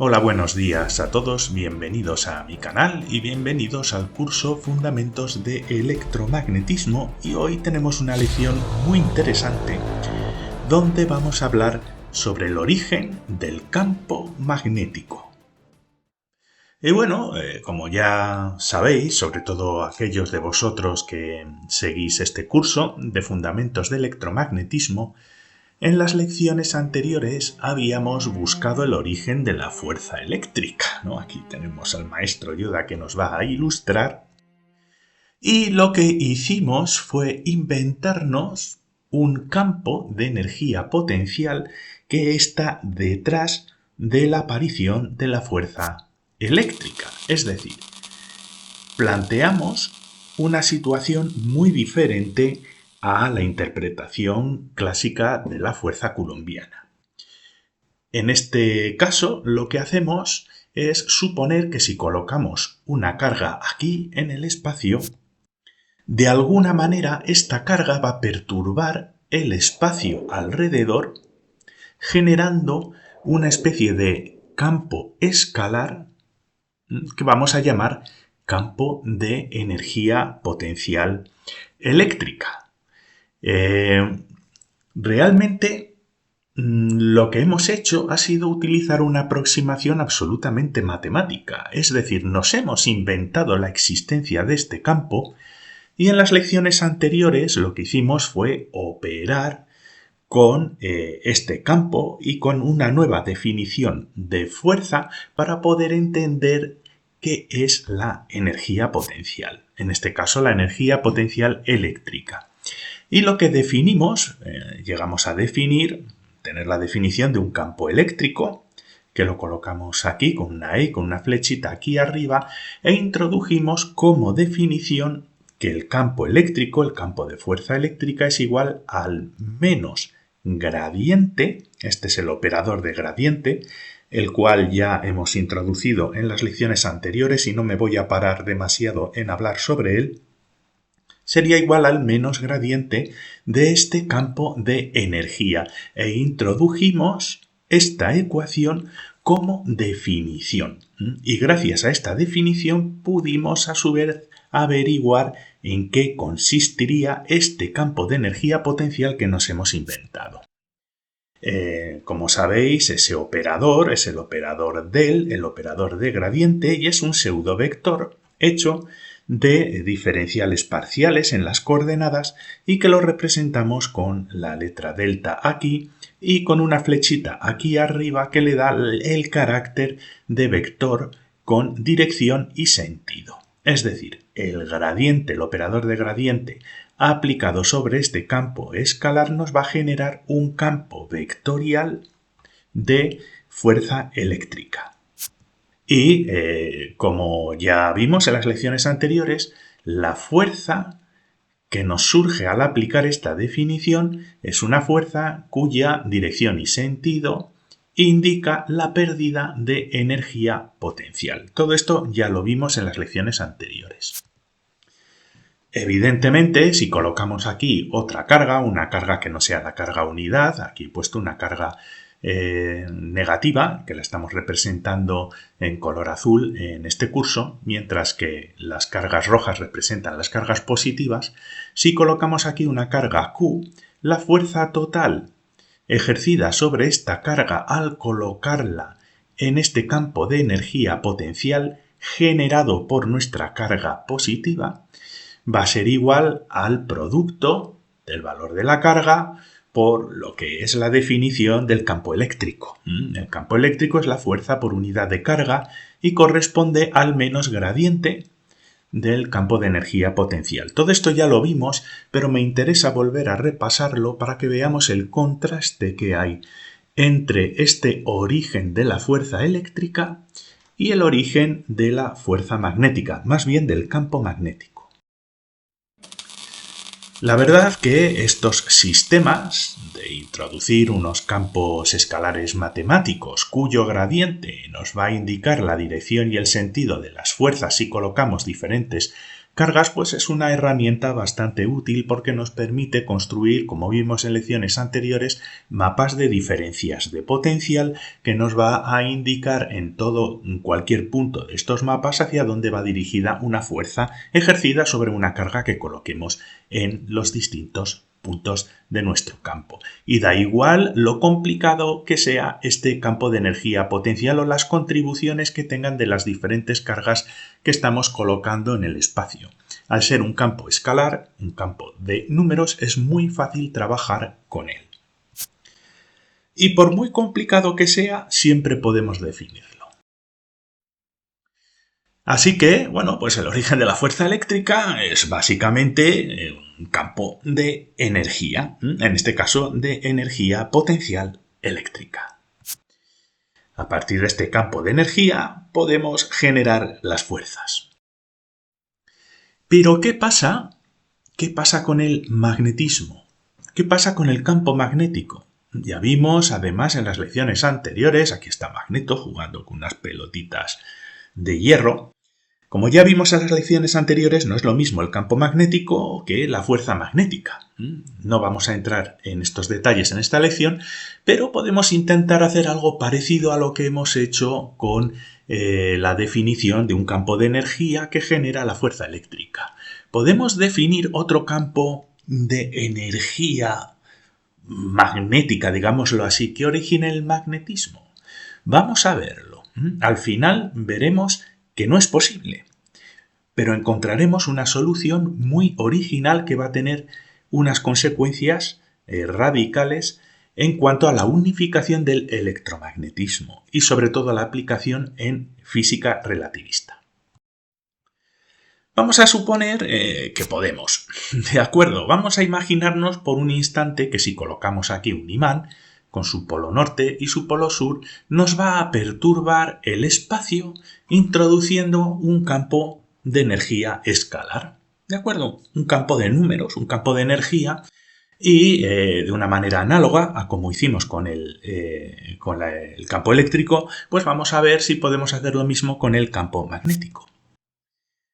Hola, buenos días a todos, bienvenidos a mi canal y bienvenidos al curso Fundamentos de Electromagnetismo, y hoy tenemos una lección muy interesante donde vamos a hablar sobre el origen del campo magnético. Y bueno, como ya sabéis, sobre todo aquellos de vosotros que seguís este curso de Fundamentos de Electromagnetismo, en las lecciones anteriores habíamos buscado el origen de la fuerza eléctrica, ¿no? Aquí tenemos al maestro Yoda que nos va a ilustrar. Y lo que hicimos fue inventarnos un campo de energía potencial que está detrás de la aparición de la fuerza eléctrica. Es decir, planteamos una situación muy diferente a la interpretación clásica de la fuerza coulombiana. En este caso, lo que hacemos es suponer que si colocamos una carga aquí en el espacio, de alguna manera esta carga va a perturbar el espacio alrededor, generando una especie de campo escalar que vamos a llamar campo de energía potencial eléctrica. Realmente lo que hemos hecho ha sido utilizar una aproximación absolutamente matemática, es decir, nos hemos inventado la existencia de este campo y en las lecciones anteriores lo que hicimos fue operar con este campo y con una nueva definición de fuerza para poder entender qué es la energía potencial, en este caso la energía potencial eléctrica. Y lo que definimos, llegamos a definir, tener la definición de un campo eléctrico, que lo colocamos aquí con una E, con una flechita aquí arriba, e introdujimos como definición que el campo eléctrico, el campo de fuerza eléctrica, es igual al menos gradiente, este es el operador de gradiente, el cual ya hemos introducido en las lecciones anteriores y no me voy a parar demasiado en hablar sobre él, sería igual al menos gradiente de este campo de energía e introdujimos esta ecuación como definición. Y gracias a esta definición pudimos a su vez averiguar en qué consistiría este campo de energía potencial que nos hemos inventado. Como sabéis, ese operador es el operador del, el operador de gradiente, y es un pseudovector hecho de diferenciales parciales en las coordenadas y que lo representamos con la letra delta aquí y con una flechita aquí arriba que le da el carácter de vector con dirección y sentido. Es decir, el gradiente, el operador de gradiente aplicado sobre este campo escalar nos va a generar un campo vectorial de fuerza eléctrica. Y como ya vimos en las lecciones anteriores, la fuerza que nos surge al aplicar esta definición es una fuerza cuya dirección y sentido indica la pérdida de energía potencial. Todo esto ya lo vimos en las lecciones anteriores. Evidentemente, si colocamos aquí otra carga, una carga que no sea la carga unidad, aquí he puesto una carga negativa, que la estamos representando en color azul en este curso, mientras que las cargas rojas representan las cargas positivas. Si colocamos aquí una carga Q, la fuerza total ejercida sobre esta carga al colocarla en este campo de energía potencial generado por nuestra carga positiva va a ser igual al producto del valor de la carga por lo que es la definición del campo eléctrico. El campo eléctrico es la fuerza por unidad de carga y corresponde al menos gradiente del campo de energía potencial. Todo esto ya lo vimos, pero me interesa volver a repasarlo para que veamos el contraste que hay entre este origen de la fuerza eléctrica y el origen de la fuerza magnética, más bien del campo magnético. La verdad que estos sistemas de introducir unos campos escalares matemáticos cuyo gradiente nos va a indicar la dirección y el sentido de las fuerzas si colocamos diferentes cargas, pues es una herramienta bastante útil porque nos permite construir, como vimos en lecciones anteriores, mapas de diferencias de potencial que nos va a indicar en cualquier punto de estos mapas hacia dónde va dirigida una fuerza ejercida sobre una carga que coloquemos en los distintos puntos de nuestro campo. Y da igual lo complicado que sea este campo de energía potencial o las contribuciones que tengan de las diferentes cargas que estamos colocando en el espacio. Al ser un campo escalar, un campo de números, es muy fácil trabajar con él. Y por muy complicado que sea, siempre podemos definirlo. Así que, bueno, pues el origen de la fuerza eléctrica es básicamente un campo de energía, en este caso de energía potencial eléctrica. A partir de este campo de energía podemos generar las fuerzas. Pero ¿qué pasa? ¿Qué pasa con el magnetismo? ¿Qué pasa con el campo magnético? Ya vimos, además, en las lecciones anteriores, aquí está Magneto jugando con unas pelotitas de hierro. Como ya vimos en las lecciones anteriores, no es lo mismo el campo magnético que la fuerza magnética. No vamos a entrar en estos detalles en esta lección, pero podemos intentar hacer algo parecido a lo que hemos hecho con la definición de un campo de energía que genera la fuerza eléctrica. Podemos definir otro campo de energía magnética, digámoslo así, que origina el magnetismo. Vamos a verlo. Al final veremos que no es posible, pero encontraremos una solución muy original que va a tener unas consecuencias radicales en cuanto a la unificación del electromagnetismo y sobre todo a la aplicación en física relativista. Vamos a suponer que podemos. De acuerdo, vamos a imaginarnos por un instante que si colocamos aquí un imán, con su polo norte y su polo sur, nos va a perturbar el espacio introduciendo un campo de energía escalar. ¿De acuerdo? Un campo de números, un campo de energía y de una manera análoga a como hicimos con el campo eléctrico, pues vamos a ver si podemos hacer lo mismo con el campo magnético.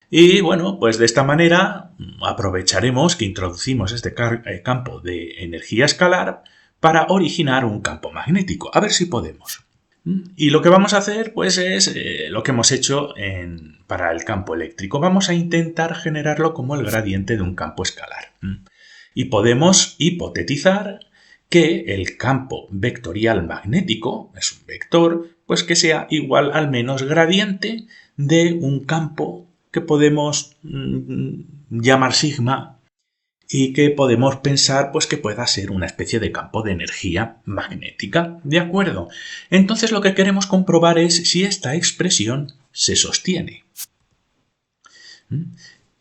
Y bueno, pues de esta manera aprovecharemos que introducimos este campo de energía escalar para originar un campo magnético. A ver si podemos. Y lo que vamos a hacer pues es lo que hemos hecho para el campo eléctrico. Vamos a intentar generarlo como el gradiente de un campo escalar. Y podemos hipotetizar que el campo vectorial magnético es un vector, pues que sea igual al menos gradiente de un campo que podemos llamar sigma y que podemos pensar pues que pueda ser una especie de campo de energía magnética. ¿De acuerdo? Entonces lo que queremos comprobar es si esta expresión se sostiene.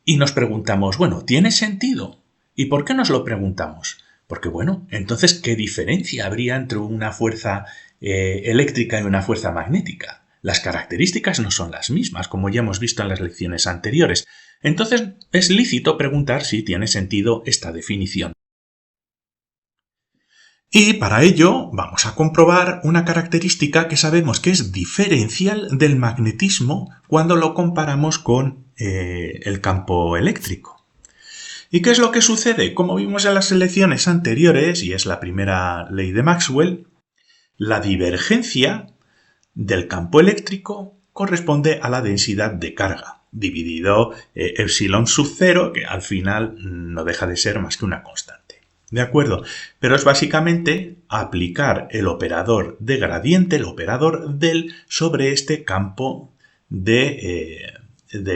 Y nos preguntamos, bueno, ¿tiene sentido? ¿Y por qué nos lo preguntamos? Porque, bueno, entonces, ¿qué diferencia habría entre una fuerza eléctrica y una fuerza magnética? Las características no son las mismas, como ya hemos visto en las lecciones anteriores. Entonces, es lícito preguntar si tiene sentido esta definición. Y para ello vamos a comprobar una característica que sabemos que es diferencial del magnetismo cuando lo comparamos con el campo eléctrico. ¿Y qué es lo que sucede? Como vimos en las lecciones anteriores, y es la primera ley de Maxwell, la divergencia del campo eléctrico corresponde a la densidad de carga, dividido epsilon sub 0, que al final no deja de ser más que una constante. ¿De acuerdo? Pero es básicamente aplicar el operador de gradiente, el operador del, sobre este campo de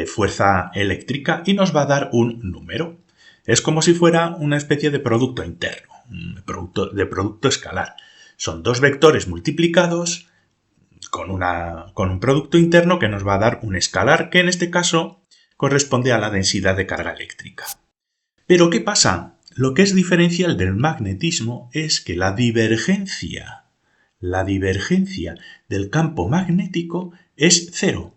fuerza eléctrica y nos va a dar un número. Es como si fuera una especie de producto interno, de producto escalar. Son dos vectores multiplicados con un producto interno que nos va a dar un escalar, que en este caso corresponde a la densidad de carga eléctrica. Pero ¿qué pasa? Lo que es diferencial del magnetismo es que la divergencia del campo magnético es cero.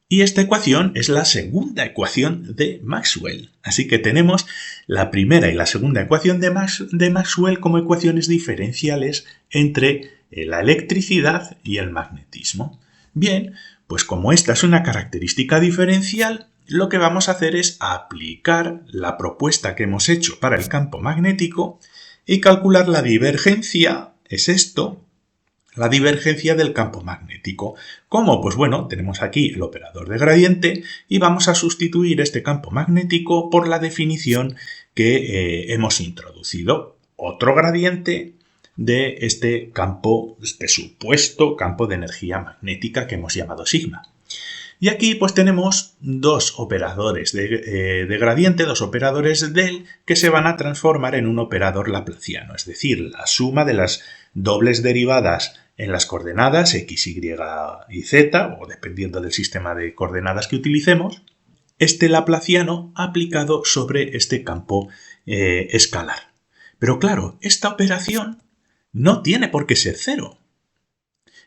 Y esta ecuación es la segunda ecuación de Maxwell. Así que tenemos la primera y la segunda ecuación de Maxwell como ecuaciones diferenciales entre la electricidad y el magnetismo. Bien, pues como esta es una característica diferencial, lo que vamos a hacer es aplicar la propuesta que hemos hecho para el campo magnético y calcular la divergencia, es esto, la divergencia del campo magnético. ¿Cómo? Pues bueno, tenemos aquí el operador de gradiente y vamos a sustituir este campo magnético por la definición que hemos introducido. Otro gradiente de este campo, este supuesto campo de energía magnética que hemos llamado sigma. Y aquí pues tenemos dos operadores de gradiente, dos operadores del que se van a transformar en un operador laplaciano, es decir, la suma de las dobles derivadas en las coordenadas x, y y z, o dependiendo del sistema de coordenadas que utilicemos, este laplaciano aplicado sobre este campo escalar. Pero claro, esta operación no tiene por qué ser cero.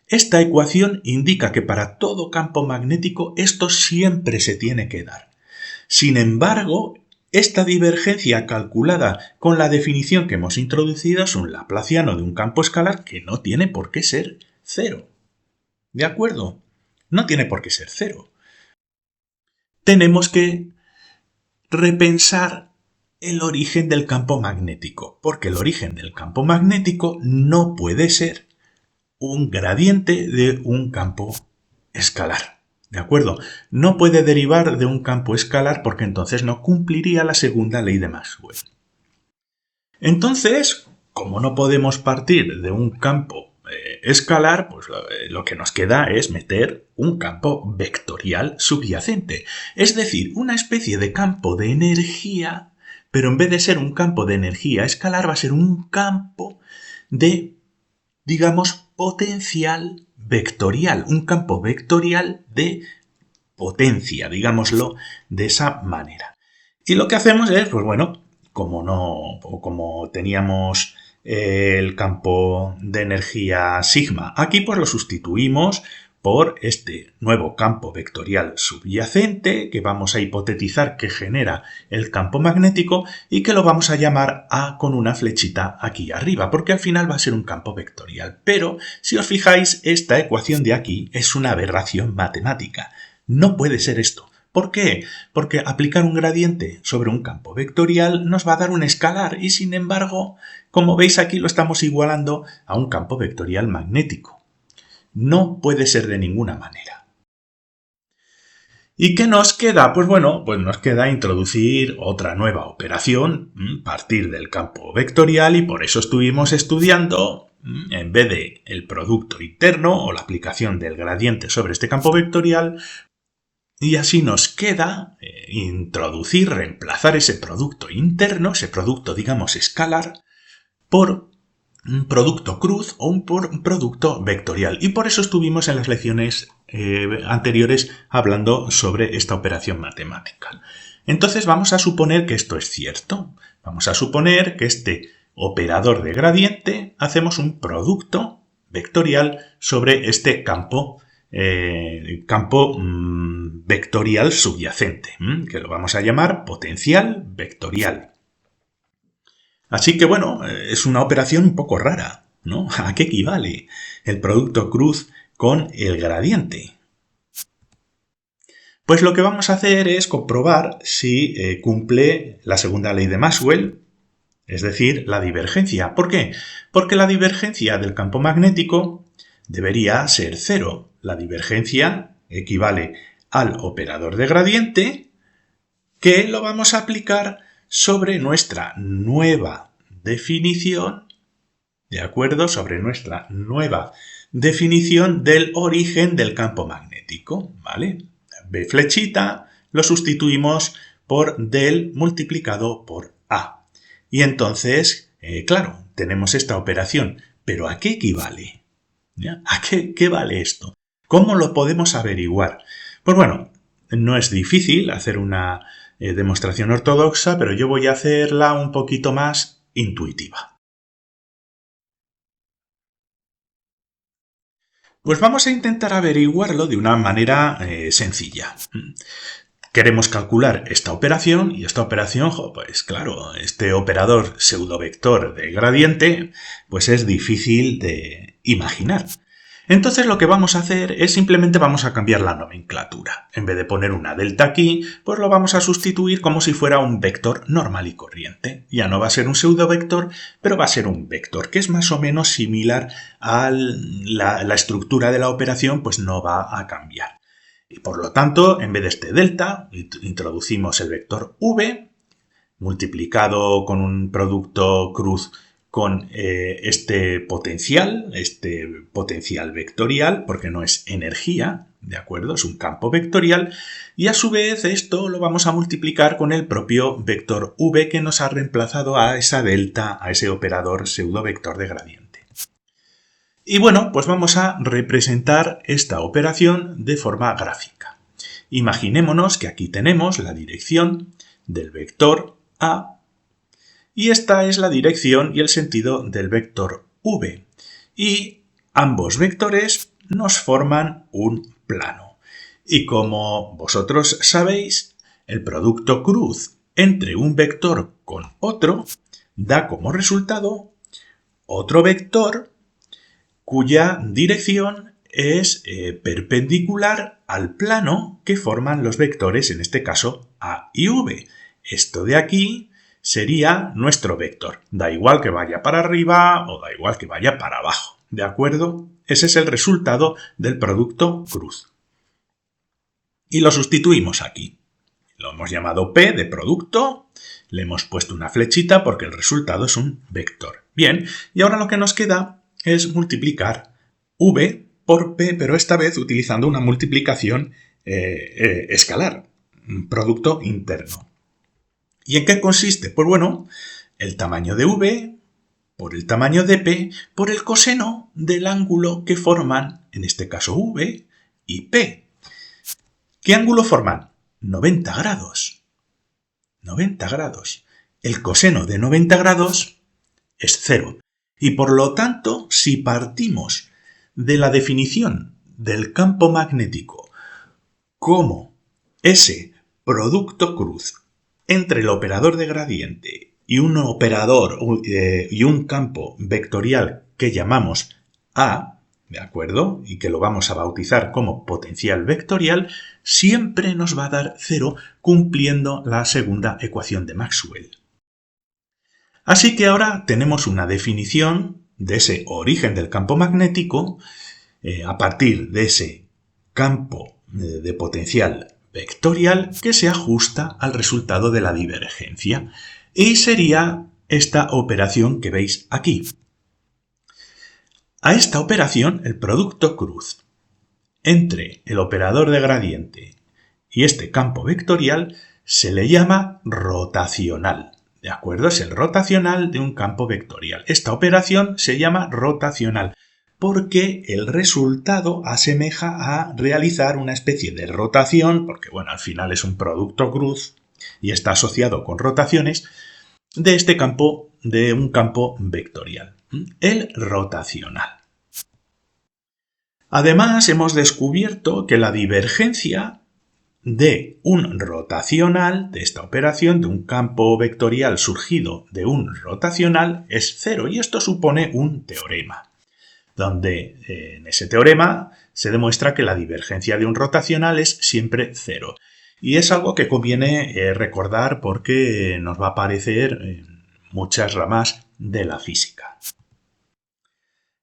Esta ecuación indica que para todo campo magnético esto siempre se tiene que dar. Sin embargo, esta divergencia calculada con la definición que hemos introducido es un laplaciano de un campo escalar que no tiene por qué ser cero. ¿De acuerdo? No tiene por qué ser cero. Tenemos que repensar el origen del campo magnético, porque el origen del campo magnético no puede ser un gradiente de un campo escalar. ¿De acuerdo? No puede derivar de un campo escalar porque entonces no cumpliría la segunda ley de Maxwell. Entonces, como no podemos partir de un campo escalar, pues lo que nos queda es meter un campo vectorial subyacente. Es decir, una especie de campo de energía, pero en vez de ser un campo de energía escalar va a ser un campo de, digamos, potencial vectorial, un campo vectorial de potencia, digámoslo de esa manera. Y lo que hacemos es, pues bueno, como teníamos el campo de energía sigma aquí, pues lo sustituimos por este nuevo campo vectorial subyacente que vamos a hipotetizar que genera el campo magnético y que lo vamos a llamar A con una flechita aquí arriba, porque al final va a ser un campo vectorial. Pero, si os fijáis, esta ecuación de aquí es una aberración matemática. No puede ser esto. ¿Por qué? Porque aplicar un gradiente sobre un campo vectorial nos va a dar un escalar y, sin embargo, como veis aquí lo estamos igualando a un campo vectorial magnético. No puede ser de ninguna manera. ¿Y qué nos queda? Pues bueno, pues nos queda introducir otra nueva operación, partir del campo vectorial, y por eso estuvimos estudiando, en vez de el producto interno o la aplicación del gradiente sobre este campo vectorial, y así nos queda introducir, reemplazar ese producto interno, ese producto, digamos, escalar, por un producto cruz o un producto vectorial. Y por eso estuvimos en las lecciones anteriores hablando sobre esta operación matemática. Entonces vamos a suponer que esto es cierto. Vamos a suponer que este operador de gradiente hacemos un producto vectorial sobre este campo vectorial subyacente, que lo vamos a llamar potencial vectorial. Así que bueno, es una operación un poco rara, ¿no? ¿A qué equivale el producto cruz con el gradiente? Pues lo que vamos a hacer es comprobar si cumple la segunda ley de Maxwell, es decir, la divergencia. ¿Por qué? Porque la divergencia del campo magnético debería ser cero. La divergencia equivale al operador de gradiente que lo vamos a aplicar sobre nuestra nueva definición, ¿de acuerdo? Sobre nuestra nueva definición del origen del campo magnético, ¿vale? B flechita lo sustituimos por del multiplicado por A. Y entonces, claro, tenemos esta operación, pero ¿a qué equivale? ¿Ya? ¿A qué vale esto? ¿Cómo lo podemos averiguar? Pues bueno, no es difícil hacer una demostración ortodoxa, pero yo voy a hacerla un poquito más intuitiva. Pues vamos a intentar averiguarlo de una manera sencilla. Queremos calcular esta operación y esta operación, pues claro, este operador pseudovector de gradiente, pues es difícil de imaginar. Entonces lo que vamos a hacer es simplemente vamos a cambiar la nomenclatura. En vez de poner una delta aquí, pues lo vamos a sustituir como si fuera un vector normal y corriente. Ya no va a ser un pseudovector, pero va a ser un vector, que es más o menos similar a la estructura de la operación, pues no va a cambiar. Y por lo tanto, en vez de este delta, introducimos el vector v, multiplicado con un producto cruz con este potencial vectorial, porque no es energía, ¿de acuerdo? Es un campo vectorial, y a su vez esto lo vamos a multiplicar con el propio vector v que nos ha reemplazado a esa delta, a ese operador pseudovector de gradiente. Y bueno, pues vamos a representar esta operación de forma gráfica. Imaginémonos que aquí tenemos la dirección del vector a, y esta es la dirección y el sentido del vector v. Y ambos vectores nos forman un plano. Y como vosotros sabéis, el producto cruz entre un vector con otro da como resultado otro vector cuya dirección es perpendicular al plano que forman los vectores, en este caso a y v. Esto de aquí sería nuestro vector. Da igual que vaya para arriba o da igual que vaya para abajo. ¿De acuerdo? Ese es el resultado del producto cruz. Y lo sustituimos aquí. Lo hemos llamado P de producto. Le hemos puesto una flechita porque el resultado es un vector. Bien, y ahora lo que nos queda es multiplicar v por p, pero esta vez utilizando una multiplicación escalar, un producto interno. ¿Y en qué consiste? Pues bueno, el tamaño de v por el tamaño de p por el coseno del ángulo que forman, en este caso v y p. ¿Qué ángulo forman? 90 grados. 90 grados. El coseno de 90 grados es 0. Y por lo tanto, si partimos de la definición del campo magnético como ese producto cruz entre el operador de gradiente y un operador y un campo vectorial que llamamos A, ¿de acuerdo? Y que lo vamos a bautizar como potencial vectorial, siempre nos va a dar 0 cumpliendo la segunda ecuación de Maxwell. Así que ahora tenemos una definición de ese origen del campo magnético a partir de ese campo de potencial vectorial que se ajusta al resultado de la divergencia. Y sería esta operación que veis aquí. A esta operación, el producto cruz entre el operador de gradiente y este campo vectorial se le llama rotacional. ¿De acuerdo? Es el rotacional de un campo vectorial. Esta operación se llama rotacional porque el resultado asemeja a realizar una especie de rotación, porque bueno, al final es un producto cruz y está asociado con rotaciones de este campo, de un campo vectorial, el rotacional. Además, hemos descubierto que la divergencia de un rotacional, de esta operación, de un campo vectorial surgido de un rotacional, es 0, y esto supone un teorema, donde en ese teorema se demuestra que la divergencia de un rotacional es siempre 0. Y es algo que conviene recordar porque nos va a aparecer en muchas ramas de la física.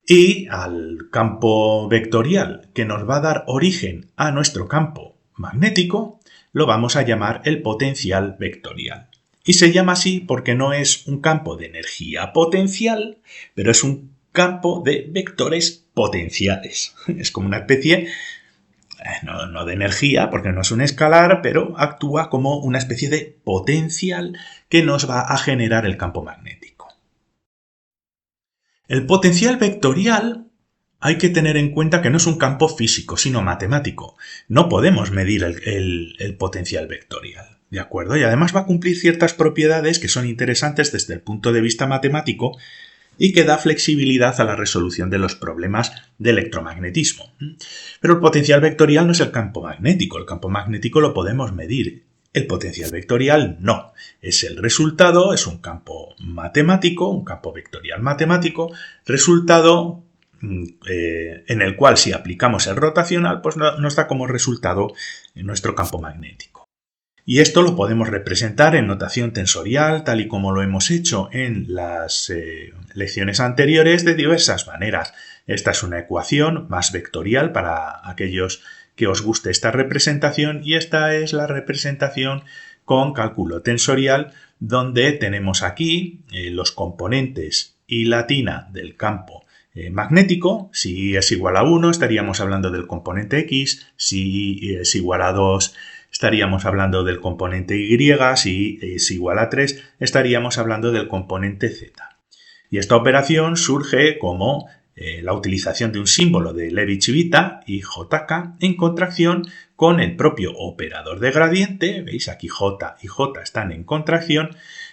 Y al campo vectorial que nos va a dar origen a nuestro campo magnético, lo vamos a llamar el potencial vectorial. Y se llama así porque no es un campo de energía potencial, pero es un campo de vectores potenciales. Es como una especie, no de energía, porque no es un escalar, pero actúa como una especie de potencial que nos va a generar el campo magnético. El potencial vectorial hay que tener en cuenta que no es un campo físico, sino matemático. No podemos medir el potencial vectorial, ¿de acuerdo? Y además va a cumplir ciertas propiedades que son interesantes desde el punto de vista matemático y que da flexibilidad a la resolución de los problemas de electromagnetismo. Pero el potencial vectorial no es el campo magnético. El campo magnético lo podemos medir. El potencial vectorial no. Es el resultado, es un campo matemático, un campo vectorial matemático, resultado en el cual si aplicamos el rotacional, pues nos da como resultado nuestro campo magnético. Y esto lo podemos representar en notación tensorial, tal y como lo hemos hecho en las lecciones anteriores, de diversas maneras. Esta es una ecuación más vectorial para aquellos que os guste esta representación, y esta es la representación con cálculo tensorial, donde tenemos aquí los componentes y la tina del campo magnético. Si es igual a 1 estaríamos hablando del componente X, si es igual a 2 estaríamos hablando del componente Y, si es igual a 3 estaríamos hablando del componente Z. Y esta operación surge como la utilización de un símbolo de Levi-Civita, IJK, en contracción con el propio operador de gradiente. Veis, aquí J y J están en contracción,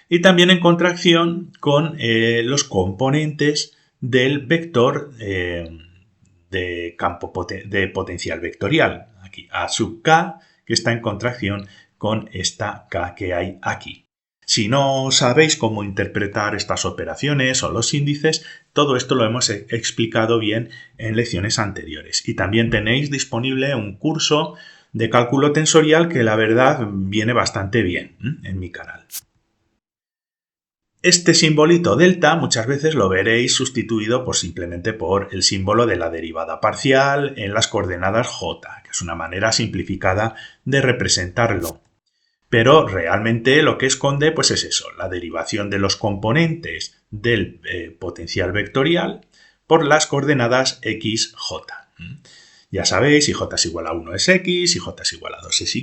y también en contracción con los componentes del vector de campo de potencial vectorial. Aquí A sub K, que está en contracción con esta K que hay aquí. Si no sabéis cómo interpretar estas operaciones o los índices, todo esto lo hemos explicado bien en lecciones anteriores. Y también tenéis disponible un curso de cálculo tensorial que la verdad viene bastante bien en mi canal. Este simbolito delta muchas veces lo veréis sustituido simplemente por el símbolo de la derivada parcial en las coordenadas j, que es una manera simplificada de representarlo. Pero realmente lo que esconde es eso, la derivación de los componentes del potencial vectorial por las coordenadas x, j. Ya sabéis, si j es igual a 1 es x, si j es igual a 2 es y,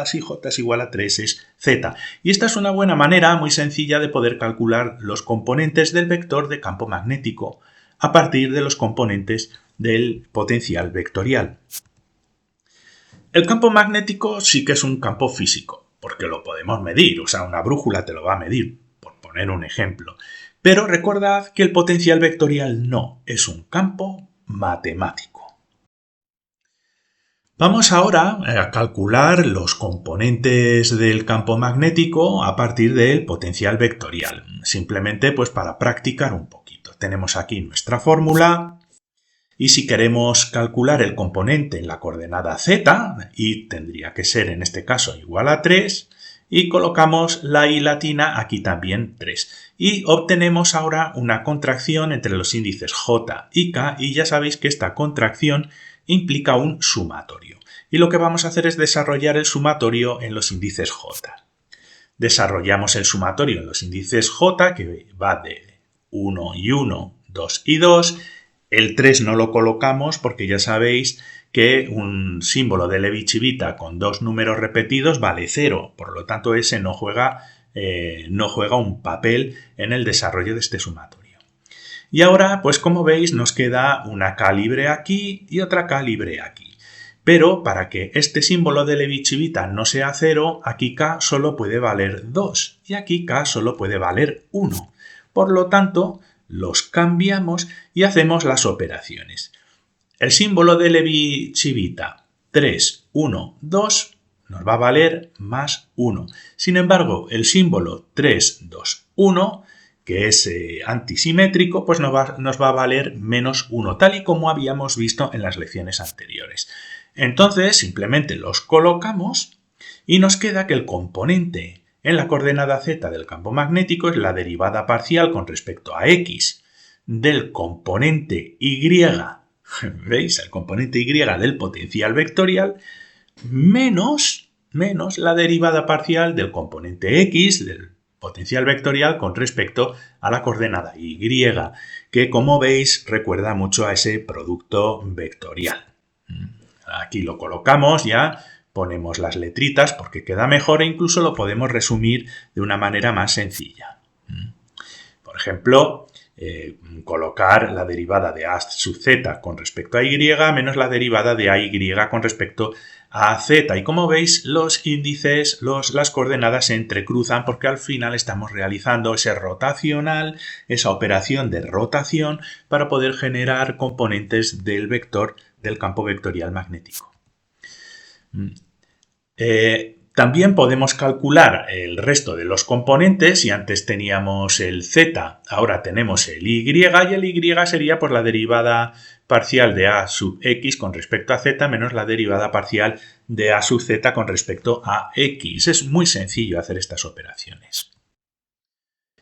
si j es igual a 3 es z. Y esta es una buena manera muy sencilla de poder calcular los componentes del vector de campo magnético a partir de los componentes del potencial vectorial. El campo magnético sí que es un campo físico, porque lo podemos medir, o sea, una brújula te lo va a medir, por poner un ejemplo. Pero recordad que el potencial vectorial no, es un campo matemático. Vamos ahora a calcular los componentes del campo magnético a partir del potencial vectorial, simplemente para practicar un poquito. Tenemos aquí nuestra fórmula. Y si queremos calcular el componente en la coordenada z, y tendría que ser en este caso igual a 3, y colocamos la y latina aquí también 3. Y obtenemos ahora una contracción entre los índices j y k, y ya sabéis que esta contracción implica un sumatorio. Y lo que vamos a hacer es desarrollar el sumatorio en los índices j. Desarrollamos el sumatorio en los índices j, que va de 1 y 1, 2 y 2, el 3 no lo colocamos porque ya sabéis que un símbolo de Levi-Civita con dos números repetidos vale 0, por lo tanto ese no juega un papel en el desarrollo de este sumatorio. Y ahora, como veis, nos queda una K libre aquí y otra K libre aquí. Pero para que este símbolo de Levi-Civita no sea 0, aquí K solo puede valer 2 y aquí K solo puede valer 1. Por lo tanto, los cambiamos y hacemos las operaciones. El símbolo de Levi-Civita 3, 1, 2 nos va a valer más 1. Sin embargo, el símbolo 3, 2, 1, que es antisimétrico, nos va a valer menos 1, tal y como habíamos visto en las lecciones anteriores. Entonces, simplemente los colocamos y nos queda que el componente en la coordenada z del campo magnético es la derivada parcial con respecto a x del componente y, ¿veis? El componente y del potencial vectorial, menos la derivada parcial del componente x del potencial vectorial con respecto a la coordenada y, que como veis recuerda mucho a ese producto vectorial. Aquí lo colocamos ya. Ponemos las letritas porque queda mejor e incluso lo podemos resumir de una manera más sencilla. Por ejemplo, colocar la derivada de a sub z con respecto a y menos la derivada de a y con respecto a z. Y como veis, los índices, las coordenadas se entrecruzan porque al final estamos realizando ese rotacional, esa operación de rotación para poder generar componentes del vector del campo vectorial magnético. También podemos calcular el resto de los componentes. Si antes teníamos el z, ahora tenemos el y, y el y sería pues la derivada parcial de a sub x con respecto a z menos la derivada parcial de a sub z con respecto a x. Es muy sencillo hacer estas operaciones.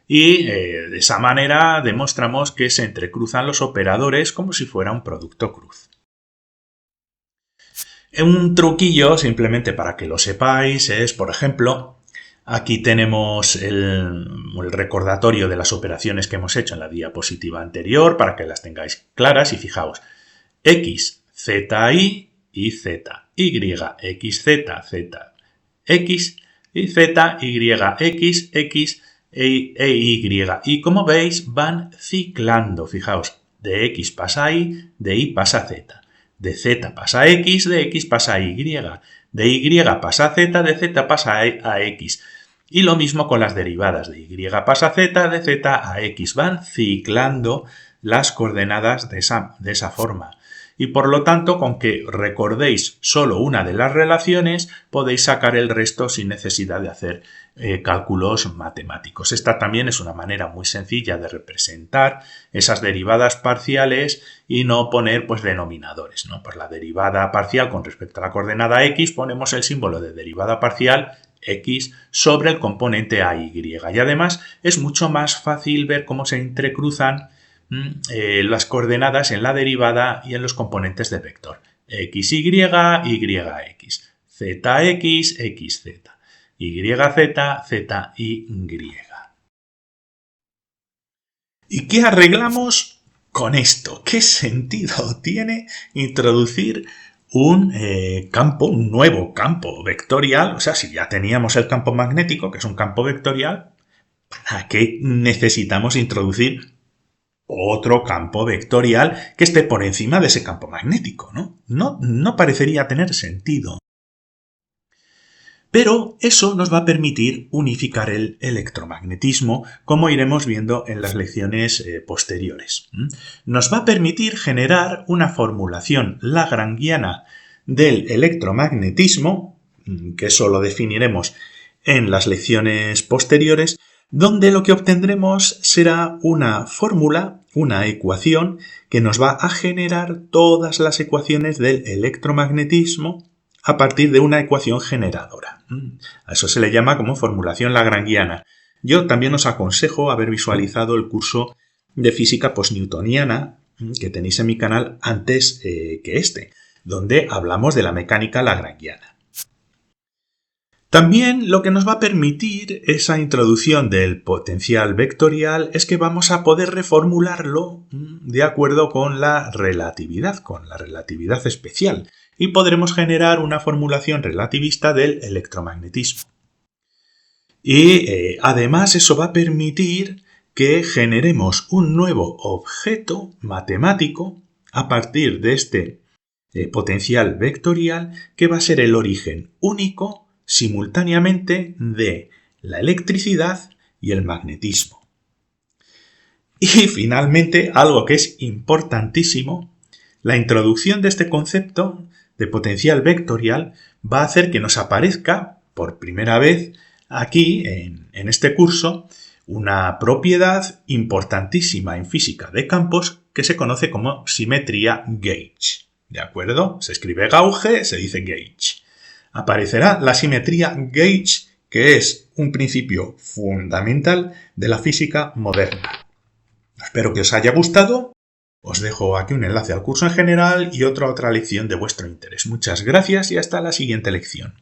Y de esa manera demostramos que se entrecruzan los operadores como si fuera un producto cruz. Un truquillo, simplemente para que lo sepáis, es, por ejemplo, aquí tenemos el recordatorio de las operaciones que hemos hecho en la diapositiva anterior para que las tengáis claras y fijaos, x, z, y z, y, x, z, z, x, y z, y, x, e y. Y como veis van ciclando, fijaos, de x pasa a y, de y pasa a z. De z pasa a x, de x pasa a y. De y pasa a z, de z pasa a x. Y lo mismo con las derivadas. De y pasa a z, de z a x. Van ciclando las coordenadas de esa forma. Y por lo tanto, con que recordéis solo una de las relaciones, podéis sacar el resto sin necesidad de hacer cálculos matemáticos. Esta también es una manera muy sencilla de representar esas derivadas parciales y no poner pues denominadores, ¿no? Pues la derivada parcial con respecto a la coordenada x ponemos el símbolo de derivada parcial x sobre el componente a y. Y además es mucho más fácil ver cómo se entrecruzan las coordenadas en la derivada y en los componentes de vector. XY, YX, ZX, XZ, YZ, ZY. ¿Y qué arreglamos con esto? ¿Qué sentido tiene introducir un nuevo campo vectorial? O sea, si ya teníamos el campo magnético, que es un campo vectorial, ¿para qué necesitamos introducir otro campo vectorial que esté por encima de ese campo magnético, ¿no? No parecería tener sentido. Pero eso nos va a permitir unificar el electromagnetismo, como iremos viendo en las lecciones posteriores. Nos va a permitir generar una formulación lagrangiana del electromagnetismo, que eso lo definiremos en las lecciones posteriores, donde lo que obtendremos será una fórmula, una ecuación, que nos va a generar todas las ecuaciones del electromagnetismo a partir de una ecuación generadora. A eso se le llama como formulación lagrangiana. Yo también os aconsejo haber visualizado el curso de física postnewtoniana que tenéis en mi canal antes que este, donde hablamos de la mecánica lagrangiana. También lo que nos va a permitir esa introducción del potencial vectorial es que vamos a poder reformularlo de acuerdo con la relatividad especial, y podremos generar una formulación relativista del electromagnetismo. Y además eso va a permitir que generemos un nuevo objeto matemático a partir de este potencial vectorial que va a ser el origen único simultáneamente de la electricidad y el magnetismo. Y finalmente, algo que es importantísimo, la introducción de este concepto de potencial vectorial va a hacer que nos aparezca por primera vez aquí en este curso una propiedad importantísima en física de campos que se conoce como simetría gauge. ¿De acuerdo? Se escribe gauge, se dice gauge. Aparecerá la simetría gauge, que es un principio fundamental de la física moderna. Espero que os haya gustado. Os dejo aquí un enlace al curso en general y otra lección de vuestro interés. Muchas gracias y hasta la siguiente lección.